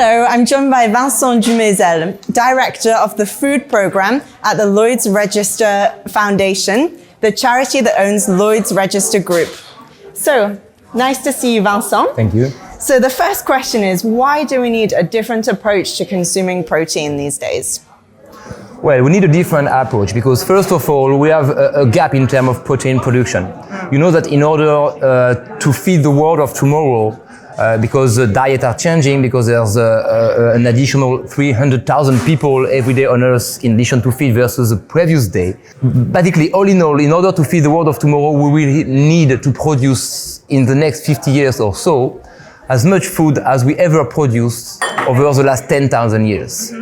Hello, I'm joined by Vincent Doumeizel, Director of the Food Programme at the Lloyd's Register Foundation, the charity that owns Lloyd's Register Group. So, nice to see you, Vincent. Thank you. So the first question is, why do we need a different approach to consuming protein these days? Well, we need a different approach because first of all, we have a gap in terms of protein production. You know that in order to feed the world of tomorrow, because the diet are changing, because there's an additional 300,000 people every day on Earth in addition to feed versus the previous day. Basically, all in all, in order to feed the world of tomorrow, we will need to produce in the next 50 years or so as much food as we ever produced over the last 10,000 years.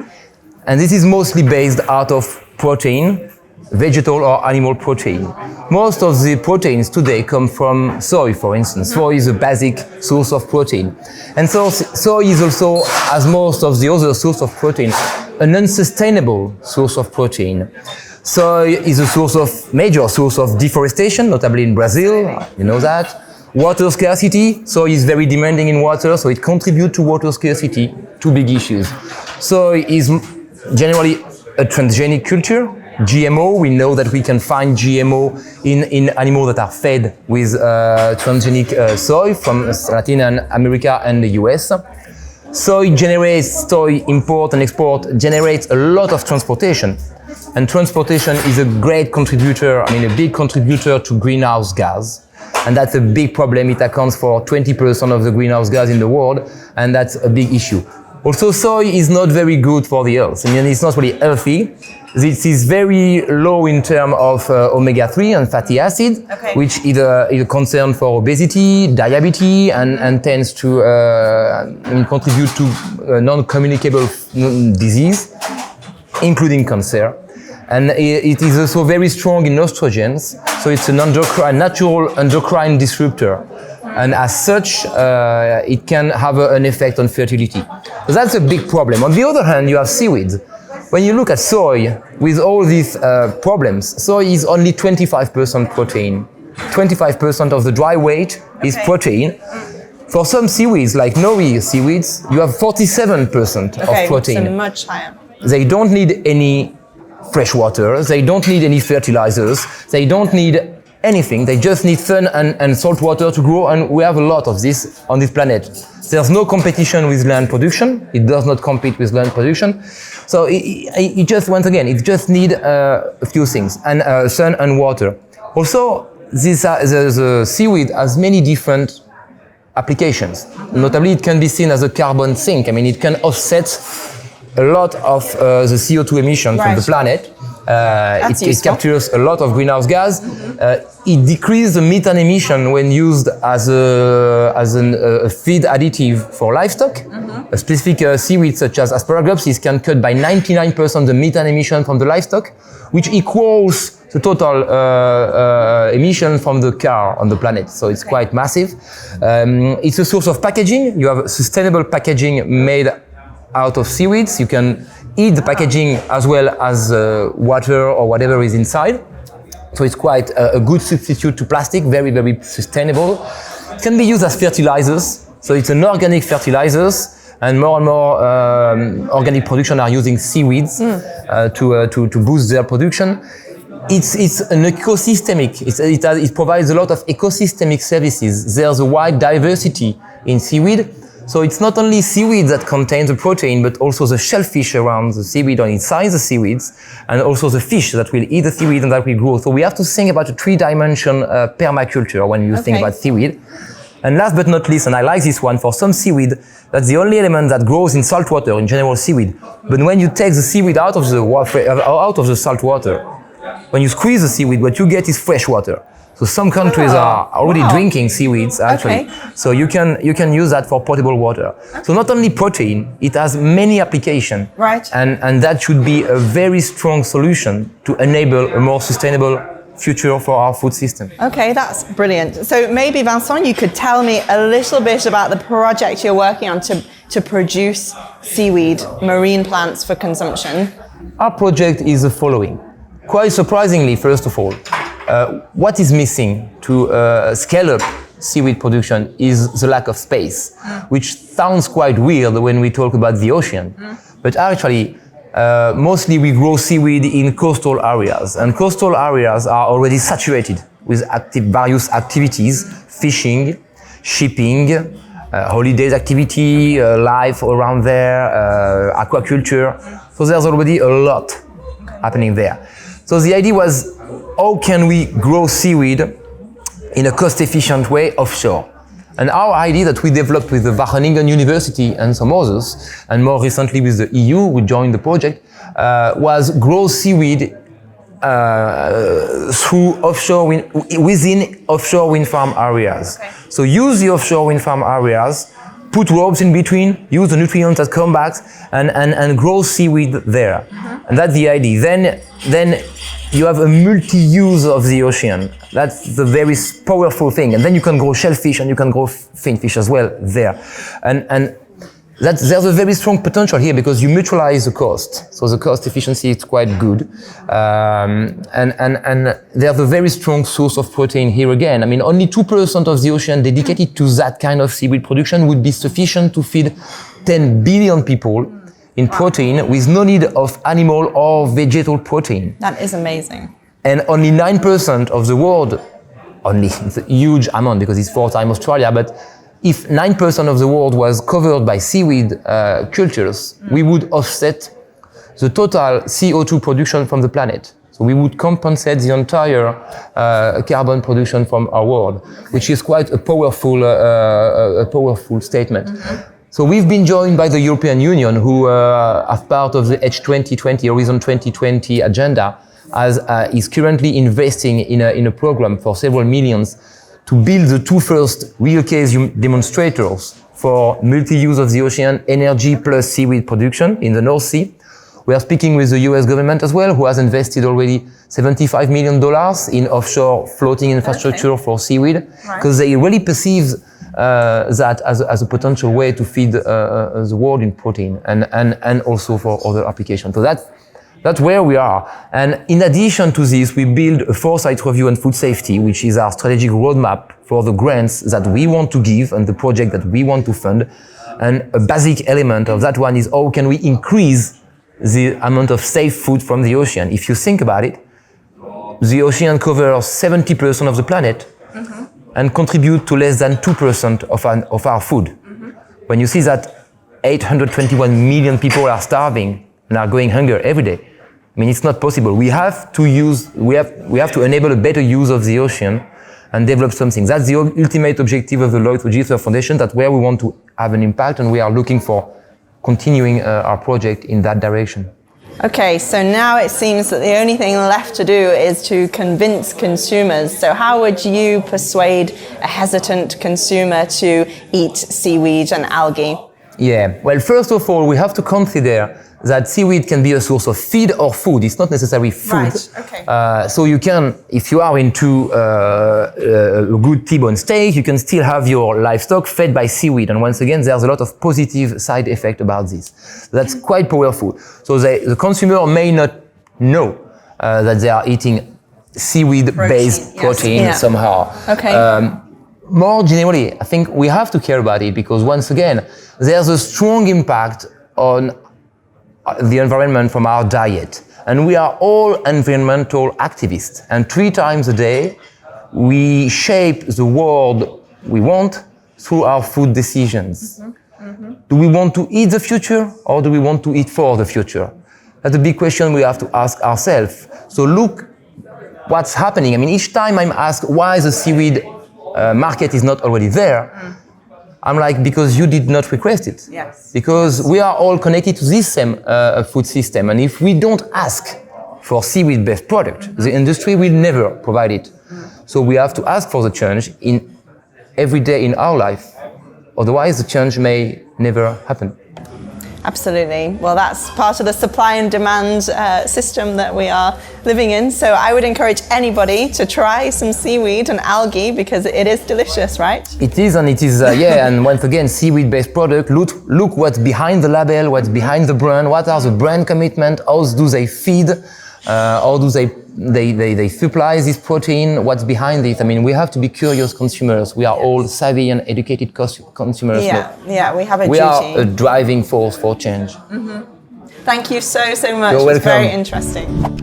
And this is mostly based out of protein, vegetal or animal protein. Most of the proteins today come from soy, for instance. Soy is a basic source of protein. And so soy is also, as most of the other sources of protein, an unsustainable source of protein. Soy is a major source of deforestation, notably in Brazil, you know that. Water scarcity, soy is very demanding in water, so it contributes to water scarcity, two big issues. Soy is generally a transgenic culture. GMO, we know that we can find GMO in animals that are fed with transgenic soy from Latin America and the US. Soy import and export generates a lot of transportation. And transportation is a great contributor, a big contributor to greenhouse gas. And that's a big problem. It accounts for 20% of the greenhouse gas in the world, and that's a big issue. Also, soy is not very good for the earth. It's not really healthy. It is very low in terms of omega-3 and fatty acid, which is a concern for obesity, diabetes, and tends to contribute to non-communicable disease, including cancer. And it is also very strong in estrogens, so it's a natural endocrine disruptor. And as such, it can have an effect on fertility. So that's a big problem. On the other hand, you have seaweed. When you look at soy, with all these problems, soy is only 25% protein. 25% of the dry weight is protein. For some seaweeds, like nori seaweeds, you have 47% of protein. So much higher. They don't need any fresh water, they don't need any fertilizers, they don't need anything, they just need sun and salt water to grow, and we have a lot of this on this planet. There's no competition with land production, it does not compete with land production. So it just, once again, it just needs a few things, and sun and water. Also, the seaweed has many different applications. Notably, it can be seen as a carbon sink. It can offset a lot of the CO2 emission from the planet. It captures a lot of greenhouse gas. It decreases the methane emission when used as a feed additive for livestock. A specific seaweed such as Asparagopsis can cut by 99% the methane emission from the livestock, which equals the total emission from the car on the planet. So it's quite massive. It's a source of packaging. You have sustainable packaging made out of seaweeds. You can eat the packaging as well as water or whatever is inside. So it's quite a good substitute to plastic, very, very sustainable. It can be used as fertilizers. So it's an organic fertilizers, and more organic production are using seaweeds to boost their production. It's an ecosystemic, it provides a lot of ecosystemic services. There's a wide diversity in seaweed. So it's not only seaweed that contains the protein, but also the shellfish around the seaweed or inside the seaweeds, and also the fish that will eat the seaweed and that will grow. So we have to think about a three-dimension permaculture when you think about seaweed. And last but not least, and I like this one, for some seaweed, that's the only element that grows in salt water, in general seaweed. But when you take the seaweed out of the salt water, when you squeeze the seaweed, what you get is fresh water. So some countries are already drinking seaweeds, actually. So you can use that for potable water. So not only protein, it has many applications. Right. And that should be a very strong solution to enable a more sustainable future for our food system. Okay, that's brilliant. So maybe, Vincent, you could tell me a little bit about the project you're working on to produce seaweed, marine plants for consumption. Our project is the following. Quite surprisingly, first of all, what is missing to scale up seaweed production is the lack of space, which sounds quite weird when we talk about the ocean. But actually, mostly we grow seaweed in coastal areas, and coastal areas are already saturated with various activities, fishing, shipping, holidays activity, life around there, aquaculture. So there's already a lot happening there. So the idea was, how can we grow seaweed in a cost-efficient way offshore? And our idea that we developed with the Wageningen University and some others, and more recently with the EU, we joined the project, was grow seaweed through within offshore wind farm areas. Okay. So use the offshore wind farm areas, put ropes in between, use the nutrients that come back, and grow seaweed there. And that's the idea. Then you have a multi-use of the ocean. That's the very powerful thing. And then you can grow shellfish and you can grow finfish as well there. And there's a very strong potential here because you neutralize the cost. So the cost efficiency is quite good. And there's a very strong source of protein here again. I mean, only 2% of the ocean dedicated to that kind of seaweed production would be sufficient to feed 10 billion people in protein with no need of animal or vegetal protein. That is amazing. And only 9% of the world, it's a huge amount because it's 4 times Australia, but if 9% of the world was covered by seaweed cultures, we would offset the total CO2 production from the planet. So we would compensate the entire carbon production from our world, which is quite a powerful statement. So we've been joined by the European Union, who as part of the H2020, Horizon 2020 agenda, is currently investing in a program for several millions to build the 2 first real case demonstrators for multi-use of the ocean, energy plus seaweed production in the North Sea. We are speaking with the US government as well, who has invested already $75 million in offshore floating infrastructure for seaweed, because they really perceive that as a potential way to feed the world in protein and also for other applications. So that's where we are. And in addition to this, we build a foresight review on food safety, which is our strategic roadmap for the grants that we want to give and the project that we want to fund. And a basic element of that one is how can we increase the amount of safe food from the ocean. If you think about it, the ocean covers 70% of the planet and contribute to less than 2% of our food. When you see that 821 million people are starving and are going hungry every day, I mean, it's not possible. We have to enable a better use of the ocean and develop something. That's the ultimate objective of the Lloyd Foundation. That's where we want to have an impact, and we are looking for continuing our project in that direction. Okay, so now it seems that the only thing left to do is to convince consumers. So how would you persuade a hesitant consumer to eat seaweed and algae? Yeah, well, first of all, we have to consider that seaweed can be a source of feed or food. It's not necessarily food. Right, okay. So you can, if you are into a good T-bone steak, you can still have your livestock fed by seaweed. And once again, there's a lot of positive side effect about this. That's quite powerful. So the consumer may not know that they are eating seaweed-based protein somehow. Okay. More generally, I think we have to care about it because once again, there's a strong impact on the environment from our diet. And we are all environmental activists. And 3 times a day, we shape the world we want through our food decisions. Do we want to eat the future or do we want to eat for the future? That's a big question we have to ask ourselves. So look what's happening. I mean, each time I'm asked why the seaweed market is not already there, I'm like, because you did not request it. Yes. Because we are all connected to this same food system. And if we don't ask for seaweed-based product, the industry will never provide it. So we have to ask for the change in every day in our life. Otherwise, the change may never happen. Absolutely. Well, that's part of the supply and demand system that we are living in. So I would encourage anybody to try some seaweed and algae because it is delicious, right? It is, and it is, and once again, seaweed-based product. Look what's behind the label, what's behind the brand, what are the brand commitment, how do they feed How do they supply this protein? What's behind this? I mean, we have to be curious consumers. We are all savvy and educated consumers. Yeah, we have a we duty. are a driving force for change. Thank you so much. You're It was very welcome. interesting.